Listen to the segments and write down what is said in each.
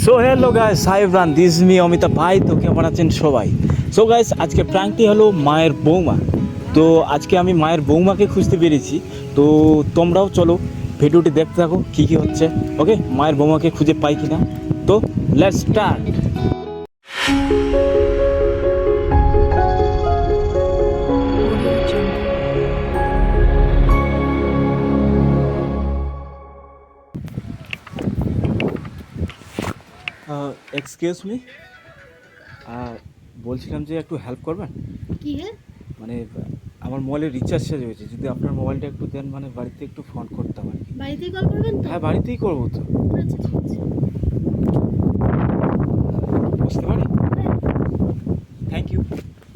So hello guys, hi everyone, this is me Amitabh ভাই। তো কেমন আছেন সবাই? সো গাইস, আজকে প্র্যাঙ্কটি হলো মায়ের বৌমা। তো আজকে আমি মায়ের বৌমাকে খুঁজতে পেরেছি। তো তোমরাও চলো ভিডিওটি দেখতে থাকো কী কী হচ্ছে। ওকে, মায়ের বৌমাকে খুঁজে পাই কিনা। তো লেটস স্টার্ট। এক্সকিউজ মি, বলছিলাম যে একটু হেল্প করবেন। কি হে? মানে আমার মোবাইলে রিচার্জ শেষ হয়েছে, যদি আপনার মোবাইলটা একটু দেন, মানে বাড়িতে একটু ফোন করতাম আর কি। বাড়িতেই কল করবেন তো? হ্যাঁ, বাড়িতেই করবো তো। আচ্ছা, ঠিক আছে। বুঝতে পারি। Thank you.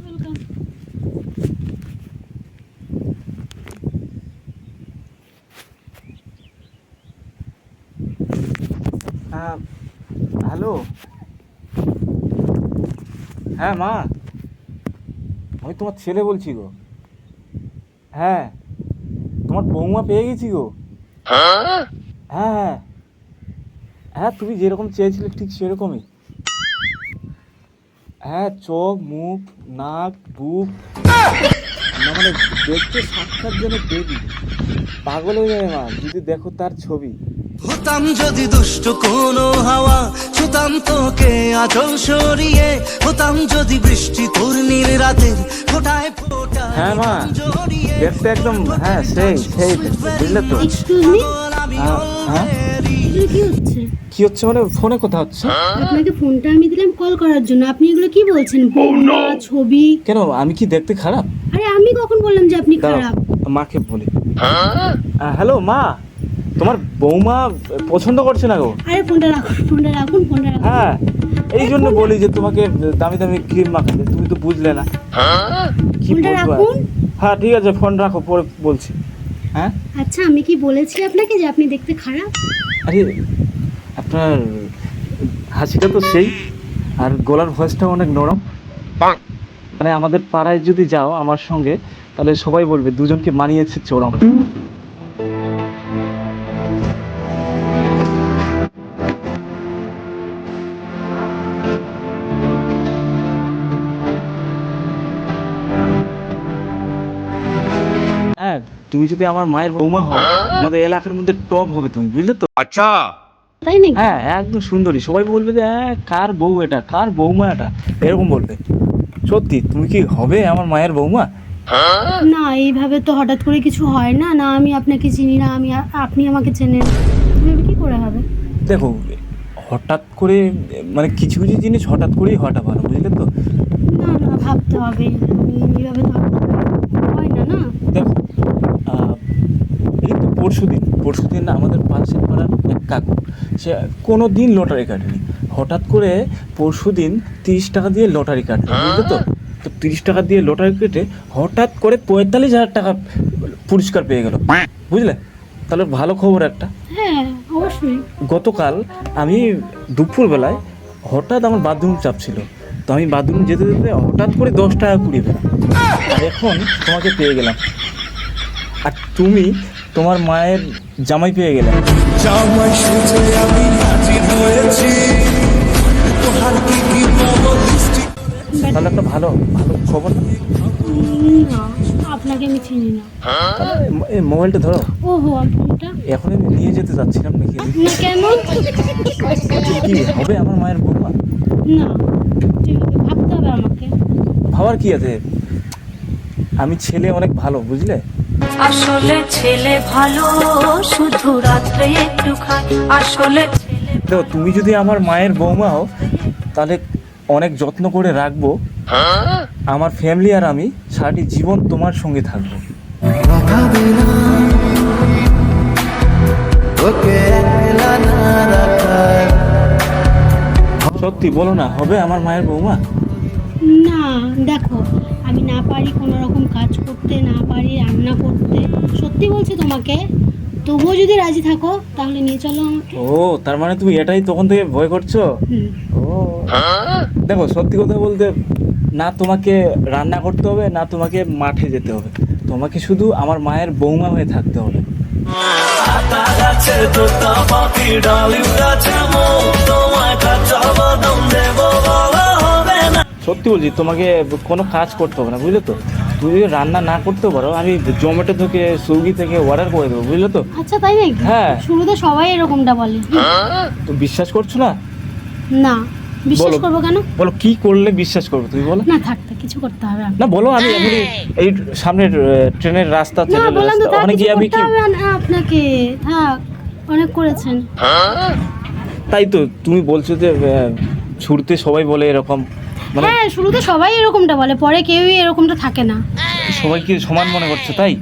ওয়েলকাম। হ্যালো। হ্যাঁ মা, আমি তোমার ছেলে বলছি গো। হ্যাঁ, তোমার বৌমা পেয়ে গেছি গো। হ্যাঁ হ্যাঁ হ্যাঁ, তুমি যেরকম চেয়েছিলে ঠিক সেরকমই। হ্যাঁ, চোখ, মুখ, নাক, বুক, না মানে দেখতে সাক্ষাৎ যেন বেবি। পাগল হয়ে যাবে মা যদি দেখো তার ছবি। হতাম যদি দুষ্ট কোনো হাওয়া, ছুতাম তোকে আঁচল সরিয়ে, হতাম যদি বৃষ্টি তোর নীল রাতের ফোটায় ফোটায় হ্যাঁ মা, জড়িয়ে। দেখতে একদম, হ্যাঁ সেই সেই বুঝলে তো। এক্সকিউজ মি, হ্যাঁ, এগুলো কি হচ্ছে? কি হচ্ছে মানে ফোনে কথা হচ্ছে? আপনাকে ফোনটা আমি দিলাম কল করার জন্য, আপনি এগুলো কি বলছেন? বৌমা, ছবি। কেন, আমি কি দেখতে খারাপ? আরে আমি কখন বললাম যে আপনি দাঁড়াও, খারাপ? মাকে বলি। হ্যালো মা, তোমার বৌমা পছন্দ করছে না গো। আরে ফোনটা রাখুন, ফোনটা রাখুন, ফোনটা রাখুন। হ্যাঁ, এই জন্য বলি যে তোমাকে দামি দামি ক্রিম মাখাতে, তুমি তো বুঝলে না। কি ফোনটা বলবো আর? রাখুন। হ্যাঁ ঠিক আছে, ফোন রাখো, পরে বলছি। হ্যাঁ, আচ্ছা, আমি কি বলেছি আপনাকে যে আপনি দেখতে খারাপ? আরে আপনার হাসিটা তো সেই, আর গলার ভয়েসটা অনেক নরম। মানে আমাদের পাড়ায় যদি যাও আমার সঙ্গে, তাহলে সবাই বলবে দুজনকে মানিয়েছে চরম। হ্যাঁ, তুমি যদি আমার মায়ের বৌমা হও, আমাদের এলাকার মধ্যে টপ হবে তুমি, বুঝলে তো। अच्छा। তাই নাকি? হ্যাঁ, একদম সুন্দরী। সবাই বলবে যে হ্যাঁ, কার বউ এটা, কার বৌমা এটা, এরকম বলবে। সত্যি তুমি কি হবে আমার মায়ের বৌমা? না, এইভাবে তো হঠাৎ করে কিছু হয় না। না আমি আপনাকে চিনি না, আপনি আমাকে চেনেন, এভাবে কি করে হবে? দেখো, হঠাৎ করে মানে কিছু কিছু জিনিস হঠাৎ করেই হওয়াটা ভালো, বুঝলে তো। না না, ভাবতে হবে। এইভাবে তো হয় না। না দেখো, এই তো পরশুদিন আমাদের পাশের পাড়ার এক কাকু, সে কোনো দিন লটারি কাটেনি। হঠাৎ করে পরশুদিন 30 টাকা দিয়ে লটারি কাটলো, বুঝলে তো। তো 30 টাকা দিয়ে লটারি কেটে হঠাৎ করে 45,000 টাকা পুরস্কার পেয়ে গেল, বুঝলে। তাহলে ভালো খবর একটা। হ্যাঁ, অবশ্যই। গতকাল আমি দুপুরবেলায় হঠাৎ আমার বাথরুম চাপ ছিল, তো আমি বাথরুম যেতে যেতে হঠাৎ করে 10 টাকা কুড়িয়ে পেলাম। আর এখন তোমাকে পেয়ে গেলাম, আর তুমি তোমার মায়ের জামাই পেয়ে গেলে। জামাই সেজে আমি হাজির হয়েছি, তোহার কি কি পাবো লিস্টি। তাহলে একটা ভালো ভালো খবর না? না, আপনাকে আমি চিনি না। তাহলে এই মোবাইলটা ধরো। ওহো, ফোনটা এখন আমি নিয়ে যেতে চাচ্ছিলাম নাকি। না কেন? কি হবে আমার মায়ের বৌমা? না, এইভাবে ভাবতে হবে আমাকে। ভাবার কি আছে, আমি ছেলে অনেক ভালো, বুঝলে। আসলে ছেলে ভালো, শুধু রাত্রে একটু খায়। আসলে দেখো, তুমি যদি আমার মায়ের বৌমা হও, তাহলে অনেক যত্ন করে রাখবো। আমার ফ্যামিলি আর আমি সারাটি জীবন তোমার সঙ্গে থাকবো। ভাবি না ওকে একলা না রাখার। সত্যি বলো না, হবে আমার মায়ের বৌমা? না, দেখো, আমি না পারি কোনো রকম কাজ করতে, না পারি রান্না করতে। সত্যি বলছি তোমাকে। তবুও যদি রাজি থাকো তাহলে নিয়ে চলো আমাকে। ও, তার মানে তুমি এটাই তখন থেকে ভয় করছো? হুম। ও, দেখো সত্যি কথা বলতে, না তোমাকে রান্না করতে হবে, না তোমাকে মাঠে যেতে হবে, তোমাকে শুধু আমার মায়ের বৌমা হয়ে থাকতে হবে। গাছে তোতা পাখি ডালিম গাছে মৌ, তোমায় কাছে সত্যি বলছি, তোমাকে কোনো কাজ করতে হবে না, বুঝলে তো। তুমি যদি রান্না না করতে পারো, আমি জোম্যাটো থেকে সুইগি থেকে অর্ডার করে দেবো, বুঝলে তো। আচ্ছা তাই নাকি? হ্যাঁ। শুরুতে সবাই এরকমটা বলে। তো বিশ্বাস করছো না? না, বিশ্বাস বলো। করবো কেন? বলো কি করলে বিশ্বাস করবে, তুমি বলো। না থাক, কিছু করতে হবে না। না বলো, আমি এখনই এই সামনের ট্রেনের রাস্তা, না ট্রেনের বললাম তো, রাস্তা, থাক, ওখানে কিছু গিয়ে আমি করতে কি। হবে না আপনাকে। থাক, অনেক করেছেন। তাই তো তুমি বলছো যে শুরুতে সবাই বলে এরকম, মানে হ্যাঁ, শুরুতে সবাই এরকমটা বলে, পরে কেউই এরকমটা থাকে না। সবাইকে সমান মনে করছো, তাই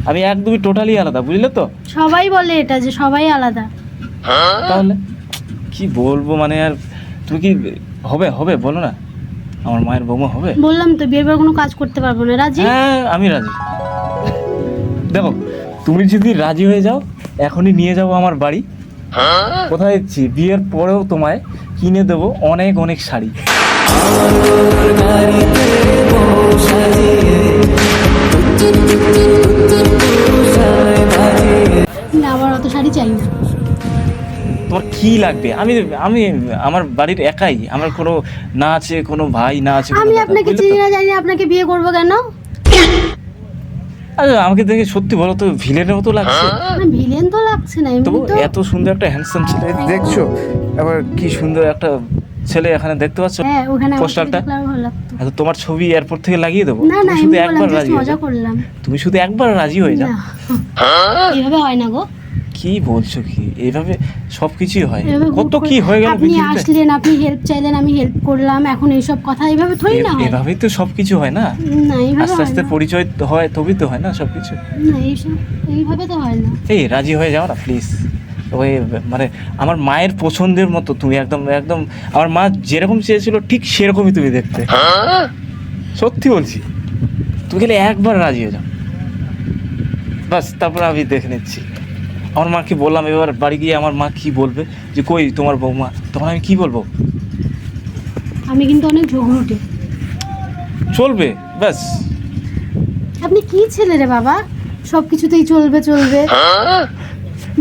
আমি একদমই টোটালি আলাদা, বুঝলে তো। সবাই বলে এটা যে সবাই আলাদা। তাহলে কি বলবো, মানে আর তুমি কি হবে হবে বলো না, আমার মায়ের বৌমা হবে। বললাম তো বিয়ের পর কোনো কাজ করতে পারবো না। রাজি? হ্যাঁ আমি রাজি। দেখো তুমি যদি রাজি হয়ে যাও, এখনই নিয়ে যাবো আমার বাড়ি। কোথায় যাচ্ছি, বিয়ের পরেও তোমায় কিনে দেবো অনেক অনেক শাড়ি। না, আমার অত শাড়ি চাই না। তোমার কি লাগবে? আমি আমি আমার বাড়ির একাই, আমার কোনো না আছে কোনো ভাই, না আছে কোনো আমি দাদা, আপনাকে বুঝলে চিনি তো? না, জানি না, আপনাকে বিয়ে করবো কেন? আরে আমাকে দেখে সত্যি বলো তো, ভিলেনের মতো লাগছে। না, ভিলেন তো লাগছে না, তবু এমনি তো। এত সুন্দর একটা হ্যান্ডসাম ছেলে দেখছো, আবার কি সুন্দর একটা ছেলে এখানে দেখতে পাচ্ছ হ্যাঁ, ওখানে আমার ছবি পোস্টারটা। দেখলে আরো ভালো লাগতো। এত তোমার ছবি এয়ারপোর্ট থেকে লাগিয়ে দেবো। না না, তুমি শুধু এমনি একবার বললাম, রাজি just হয়ে মজা যাও, করলাম। তুমি শুধু একবার রাজি হয়ে যাও। না, এভাবে হয় না গো। কি বলছো কি, এইভাবে সবকিছুই হয়, এভাবে কত হুট করে কি হয়ে গেল আপনি পৃথিবীতে। আসলেন, আপনি হেল্প চাইলেন, আমি হেল্প করলাম, এখন এইসব কথা এইভাবে থই না হয়। এভাবেই তো সবকিছু হয় না, না, এইভাবে আস্তে হয় আস্তে না। পরিচয় হয়, তবেই তো হয় না সবকিছু। না, এইভাবে তো হয় না। এই রাজি হয়ে যাও না প্লিজ। ওই মানে আমার মায়ের পছন্দের মতো তুমি, একদম একদম আমার মা যেরকম চেয়েছিল ঠিক সেরকমই তুমি দেখতে। সত্যি বলছি, তুমি গেলে একবার রাজি হয়ে যাও, বাস তারপর আমি দেখে নিচ্ছি। আমার মাকে বললাম, এবার বাড়ি গিয়ে আমার মা কি বলবে যে কই তোমার বৌমা, তখন আমি কি বলবো? আমি কিন্তু অনেক ঝগড়ুটে। চলবে ব্যাস। আপনি কি ছেলে রে বাবা, সব কিছুতেই চলবে চলবে।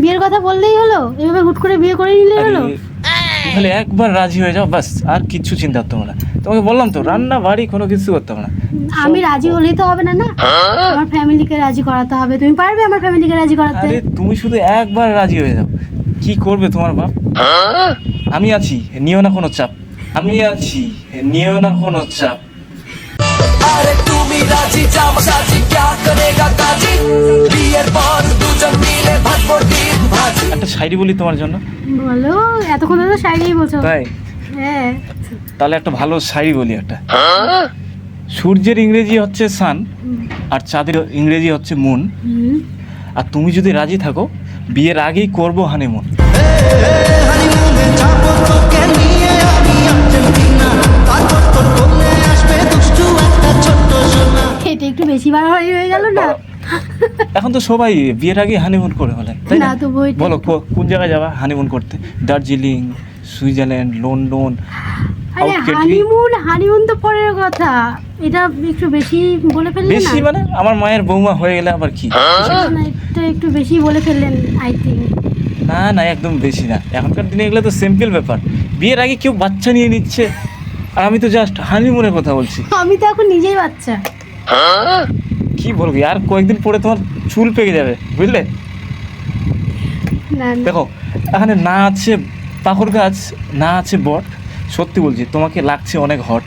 বিয়ের কথা বললেই হলো, এভাবে হুট করে বিয়ে করে নিলেই হলো। তাহলে একবার রাজি হয়ে যাও, বাস আর কিচ্ছু চিন্তা করতে হবে না। তোমাকে বললাম তো, রান্না বাড়ি কোনো কিছু করতে হবে না। আমি রাজি হলেই তো হবে না, না আমার ফ্যামিলিকে রাজি করাতে হবে। তুমি পারবে আমার ফ্যামিলিকে রাজি করাতে? আরে তুমি শুধু একবার রাজি হয়ে যাও, কি করবে তোমার বাপ? আমি আছি, নিও না কোনো চাপ। আমি আছি, নিও না কোনো চাপ। আরে তুমি রাজি যাও সাজি क्या करेगा काजी বিয়ের পর দুজন মিলে ভাগবো ডিম ভাজি। একটা শায়রি বলি তোমার জন্য। বলো, এতক্ষণ তো শাড়িই বলছো। তাই হ্যাঁ, তাহলে একটা ভালো শায়রি বলি একটা। সূর্যের ইংরেজি হচ্ছে সান, আর চাঁদের ইংরেজি হচ্ছে মুন। হুম। আর তুমি যদি রাজি থাকো, বিয়ের আগেই করবো হানিমুন। হানিমুনে যাবো তোকে নিয়ে আমি আর্জেন্টিনা, তারপর তোর কোলে আসবে দুষ্টু একটা ছোট্ট সোনা। এটা একটু বেশি বাড়াবাড়ি হয়ে গেল না? এখন তো সবাই বিয়ের আগে হানিমুন করে ফেলে, তাই না? না, তবু এটা বলো কোন জায়গায় যাবা হানিমুন করতে? দার্জিলিং, সুইজারল্যান্ড, লন্ডন, আরে আউটকেটলি। হানিমুন তো পরের কথা, এটা একটু বেশি বলে ফেললেন না? বেশি মানে আমার মায়ের বৌমা হয়ে গেলে আবার কি? না, এটা একটু বেশি বলে ফেললেন আই থিঙ্ক। না না, একদম বেশি না। এখনকার দিনে এগুলো তো সিম্পল ব্যাপার। বিয়ের আগে কেউ বাচ্চা নিয়ে নিচ্ছে, আর আমি তো জাস্ট হানিমুনের কথা বলছি। আমি তো এখন নিজেই বাচ্চা। কি বলবি, আর কয়েকদিন পরে তোমার চুল পেকে যাবে, বুঝলে? না না, দেখো এখানে না আছে পাখর গাছ, না আছে বট। সত্যি বলছি, তোমাকে লাগছে অনেক হট।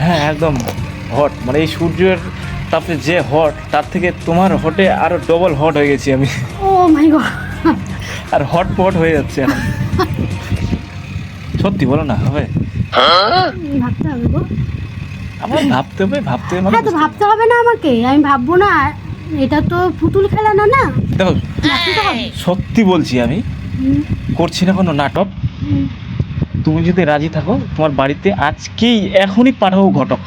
হ্যাঁ একদম হট, মানে এই সূর্যের তাপে যে হট, তার থেকে তোমার হটে আরো ডবল হট হয়ে গেছি আমি। ও মাই গড, আর হট পট হয়ে যাচ্ছে এখন। সত্যি বলো না, হবে? ভাবতে হবে গো। আমার ভাবতে হবে, ভাবতে হবে মানে হ্যাঁ, তো ভাবতে হবে না আমাকে? আমি ভাববো না? এটা তো পুতুল খেলা না, না দেখো ভাবতে তো হবে। সত্যি বলছি, আমি হুম, করছি না কোনো নাটক। হুম। তুমি যদি রাজি থাকো, তোমার বাড়িতে আজকেই এখনই পাঠাবো ঘটক।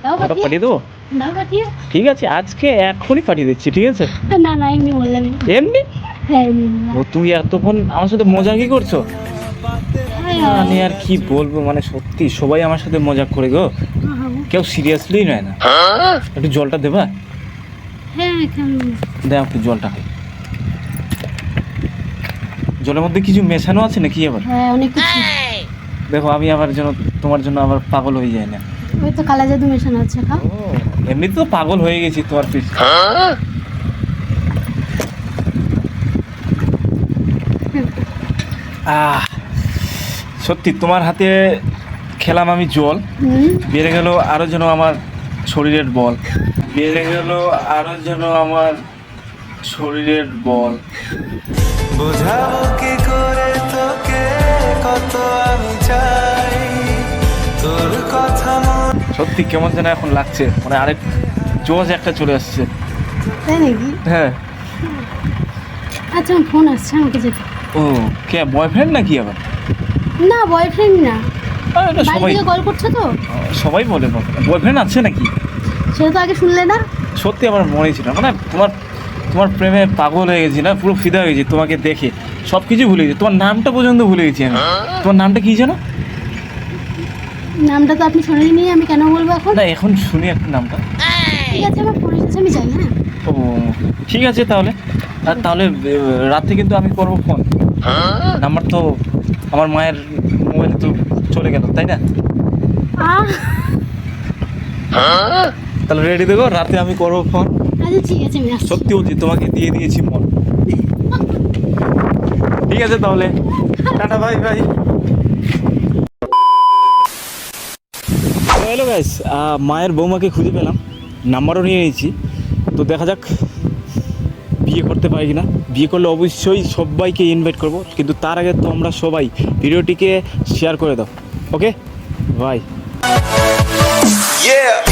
দাও ঘটক পাঠিয়ে, পাঠিয়ে দেবো? দাও পাঠিয়ে। ঠিক আছে, আজকে এখনই পাঠিয়ে দিচ্ছি, ঠিক আছে? না না, এমনি বললাম। এমনি? হ্যাঁ, এমনি বললাম। ও তুমি এতক্ষণ আমার সাথে মজা কি করছো? হ্যাঁ, আমি আর কি বলবো, মানে সত্যি সবাই আমার সাথে মজা করে গো, কেউ সিরিয়াসলি নেয় না। একটু জলটা দেবা? হ্যাঁ কেন? দাও একটু জলটা খাই। জলের মধ্যে কিছু মেশানো আছে নাকি আবার? হ্যাঁ অনেক কিছু। দেখো আমি আবার যেন তোমার জন্য আবার পাগল হয়ে যায় না। ওই তো কালা জাদু মেশানো আছে, খাও। এমনি তো পাগল হয়ে গেছি তোমার পিছ। সত্যি তোমার হাতে খেলাম আমি জল, বেড়ে গেল আরো যেন আমার শরীরের বল, বেড়ে গেল আরো যেন আমার শরীরের বল। বোঝাবো কি করে তোকে কত আমি চাই তোর কথা সত্যি কেমন যেন এখন লাগছে, মানে আরেক জোশ একটা চলে আসছে। তাই নাকি? হ্যাঁ। আচ্ছা আমার ফোন আসছে, আমাকে যেতে। ও কে, বয়ফ্রেন্ড নাকি আবার? না বয়ফ্রেন্ড না, এটা বাড়ি সবাই থেকে কল করছো তো। সবাই বলে বয়ফ্রেন্ড আছে নাকি? সেটা তো আগে শুনলে না। সত্যি আমার মনে ছিল, মানে তোমার প্রেমে পাগল হয়ে গেছি না, পুরো ফিদা হয়ে গেছি তোমাকে দেখে, সব কিছু ভুলে গেছি, তোমার নামটা পর্যন্ত ভুলে গেছি আমি। তোমার নামটা কি জানো? নামটা তো আপনি শোনেননি, আমি কেন বলবো এখন? না এখন শুনি একটা নামটা। ঠিক আছে আমার ফোন এসেছে, আমি যাই। হ্যাঁ ও ঠিক আছে তাহলে। আর তাহলে রাতে কিন্তু আমি করবো ফোন, নাম্বার তো আমার মায়ের মোবাইলে তো চলে গেল, তাই না? তাহলে রেডি দেখো, রাতে আমি করবো ফোন। আচ্ছা ঠিক আছে, আমি আসছি। সত্যি বলছি, তোমাকে দিয়ে দিয়েছি মন। ঠিক আছে তাহলে, tata, bye bye. Hello guys, মায়ের বৌমাকে খুঁজে পেলাম, নাম্বারও নিয়ে নিয়েছি, তো দেখা যাক বিয়ে করতে পারি কিনা। বিয়ে করলে অবশ্যই সবাইকে ইনভাইট করব, কিন্তু তার আগে তোমরা সবাই ভিডিওটিকে শেয়ার করে দাও। Okay bye. Yeah.